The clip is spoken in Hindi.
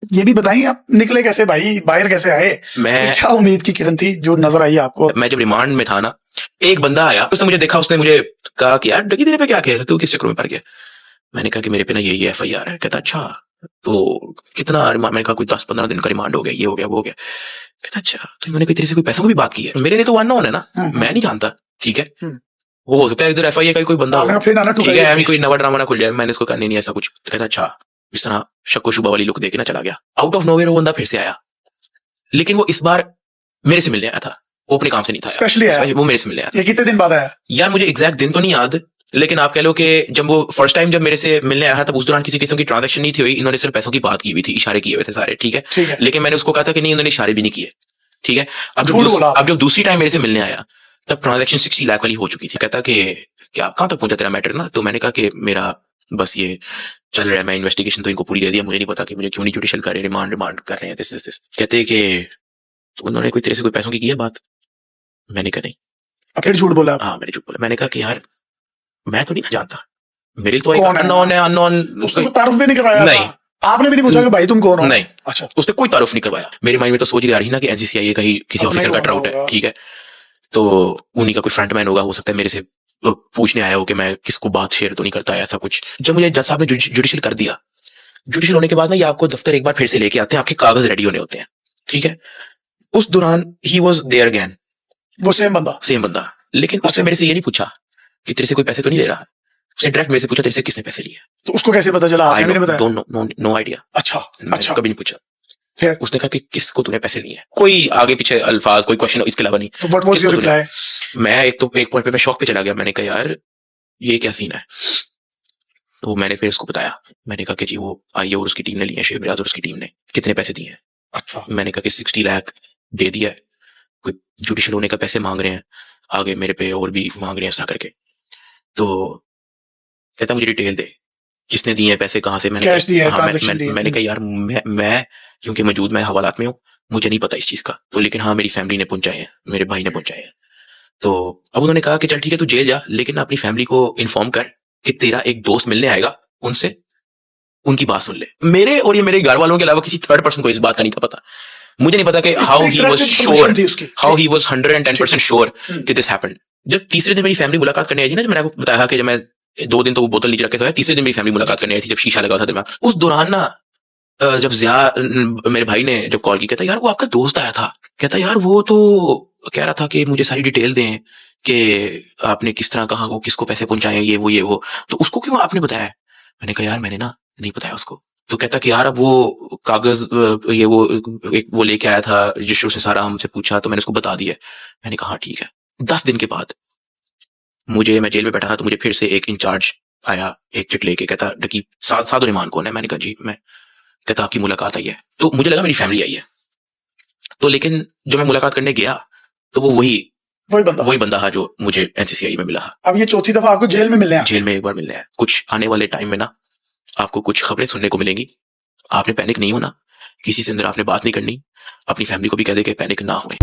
ये भी बताइए आप निकले कैसे भाई, बाहर कैसे आए? मैं क्या उम्मीद की किरण थी जो नजर आई आपको? मैं जब रिमांड में था ना, एक बंदा आया, उसने मुझे देखा, उसने मुझे कहा कि यार डगी तेरे पे क्या केस है, तू किस चक्कर में पड़ गया? मैंने कहा कि मेरे पे ना ये FIR है। कहता अच्छा, तो कितना? मैंने कहा कोई 10-15 दिन का रिमांड हो गया, ये हो गया, वो हो गया। कहता अच्छा, तो इन्होंने कोई तेरे से कोई पैसों की भी बात की है? मेरे लिए तो अननोन है ना, मैं नहीं जानता, ठीक है। वो हो सकता है इधर FIR का कोई बंदा हो, ठीक है, अभी कोई नवा ड्रामा ना खुल जाए। मैंने उसको कहा नहीं ऐसा कुछ। कहता अच्छा। इस तरह शक्को शुबा वाली लुक देके ना चला गया। आउट ऑफ नोवेयर वो बंदा फिर से आया, लेकिन वो इस बार मेरे से मिलने आया था, वो अपने काम से नहीं था, स्पेशली वो मेरे से मिलने आया था। ये कितने दिन बाद आया यार? मुझे एग्जैक्ट दिन तो नहीं याद, लेकिन आप कह लो कि जब वो फर्स्ट टाइम जब मेरे से मिलने आया था, तब उस दौरान किसी किस्म की ट्रांजैक्शन नहीं थी हुई, इन्होंने सिर्फ पैसों की बात की हुई थी, इशारे किए हुए थे सारे, ठीक है। लेकिन मैंने उसको कहा था कि नहीं, उन्होंने इशारे भी नहीं किए, ठीक है। अब जब दूसरी टाइम मेरे से मिलने आया, तब ट्रांजैक्शन 60 लाख वाली हो चुकी थी। कहता कि क्या कहाँ तक पहुंचा तेरा मैटर ना? तो मैंने कहा कि मेरा बस ये चल रहा है, मैं इन्वेस्टिगेशन तो इनको पूरी दे दिया, मुझे नहीं पता कि मुझे क्यों नहीं जुडिशियल कर रहे, रिमांड कर रहे हैं, दिस। कहते कि उन्होंने कोई तेरे से कोई पैसों की है बात? मैंने कहा नहीं। फिर झूठ बोला? हाँ, मैंने झूठ बोला। मैंने कहा कि यार मैं तो नहीं ना जानता, मेरे तो अननोन है, अननोन। उसने तारुफ भी नहीं करवाया? नहीं। आपने भी नहीं पूछा कि भाई तुम कौन हो? नहीं। अच्छा, उसने कोई तारुफ नहीं करवाया। मेरे माइंड में तो सोच ही आ रही ना कि NCCIA का ही किसी ऑफिसर का ट्राउट है, ठीक है, तो उन्हीं का कोई फ्रंटमैन होगा, हो सकता है मेरे से पूछने आया हो कि मैं किसको बात शेयर तो नहीं करता, ऐसा कुछ। जब मुझे जज साहब ने जुडिशियल कर दिया, जुडिशियल होने के बाद ना ये आपको दफ्तर एक बार फिर से लेके आते हैं, आपके कागज रेडी होने होते हैं, ठीक है। उस दौरान ही वॉज देयर अगेन, वो सेम बंदा, लेकिन उसने मेरे से ये नहीं पूछा कि तेरे से कोई पैसे तो नहीं ले रहा। उसने डायरेक्ट मेरे से पूछा तेरे से किसने पैसे लिए? तो उसको कैसे पता चला? आपने नहीं बताया? No idea. अच्छा, कभी नहीं पूछा। फिर उसने कहा कि किसको तूने पैसे दिए? कोई आगे पीछे अल्फाज, कोई क्वेश्चन इसके अलावा नहीं। तो व्हाट वाज योर रिप्लाई? मैं एक पॉइंट पे मैं शॉक पे चला गया। मैंने कहा यार ये क्या सीन है? तो मैंने फिर उसको बताया, मैंने कहा कि जी वो आई और उसकी टीम ने लिए, शेख रियाज और उसकी टीम ने। कितने पैसे दिए? अच्छा। मैंने कहा कि 60 लाख दे दिया है, कोई जुडिशियल होने का पैसे मांग रहे हैं, आगे मेरे पे और भी मांग रहे हैं ऐसा करके। तो कहता मुझे डिटेल दे, किसने दिए पैसे, कहाँ से? मैंने कहा यार मैं क्योंकि मौजूद मैं हवालात में हूँ, मुझे नहीं पता इस चीज का, तो लेकिन हाँ मेरी फैमिली ने पहुंचाए हैं, मेरे भाई ने पहुंचाए हैं। तो अब उन्होंने कहा कि चल ठीक है तू जेल जा, लेकिन अपनी फैमिली को इन्फॉर्म कर कि तेरा एक दोस्त मिलने आएगा, उनसे उनकी बात सुन ले। मेरे और ये मेरे घर वालों के अलावा किसी थर्ड पर्सन को इस बात का नहीं था पता। मुझे नहीं पता कि हाउ ही वाज 110% श्योर कि दिस हैपेंड। जब तीसरे दिन मेरी फैमिली मुलाकात करने आई थी ना, जब मैंने आपको बताया कि जब मैं 2 दिन तो वो बोतल नीचे रखे थे, तीसरे दिन मेरी फैमिली मुलाकात करने आई थी, जब शीशा लगा था दिमाग, उस दौरान ना जब जिया मेरे भाई ने जब कॉल की, कहता यार वो आपका दोस्त आया था, कहता यार वो तो कह रहा था कि मुझे सारी डिटेल दें कि आपने किस तरह कहा, वो किसको पैसे पहुंचाए, ये वो, तो उसको क्यों आपने बताया? मैंने कहा यार मैंने ना नहीं बताया उसको। तो कहता कि यार अब वो कागज ये वो लेके आया था, जिससे उसने सारा हमसे पूछा, तो मैंने उसको बता दिया। मैंने कहा ठीक है। 10 दिन के बाद मैं जेल में बैठा था, तो मुझे फिर से एक इंचार्ज आया, एक चिट लेके, कहता डकी साधु रहमान कौन है? मैंने कहा जी मैं। कहता आपकी मुलाकात आई है। तो मुझे लगा मेरी फैमिली आई है, तो लेकिन जब मैं मुलाकात करने गया तो वो वही बंदा है जो मुझे NCCI में मिला। अब ये चौथी दफा आपको जेल में मिलने हैं? जेल में एक बार मिलने हैं। कुछ आने वाले टाइम में ना आपको कुछ खबरें सुनने को मिलेंगी। आपने पैनिक नहीं होना, किसी से अंदर आपने बात नहीं करनी, अपनी फैमिली को भी कह दे कि पैनिक ना हुए।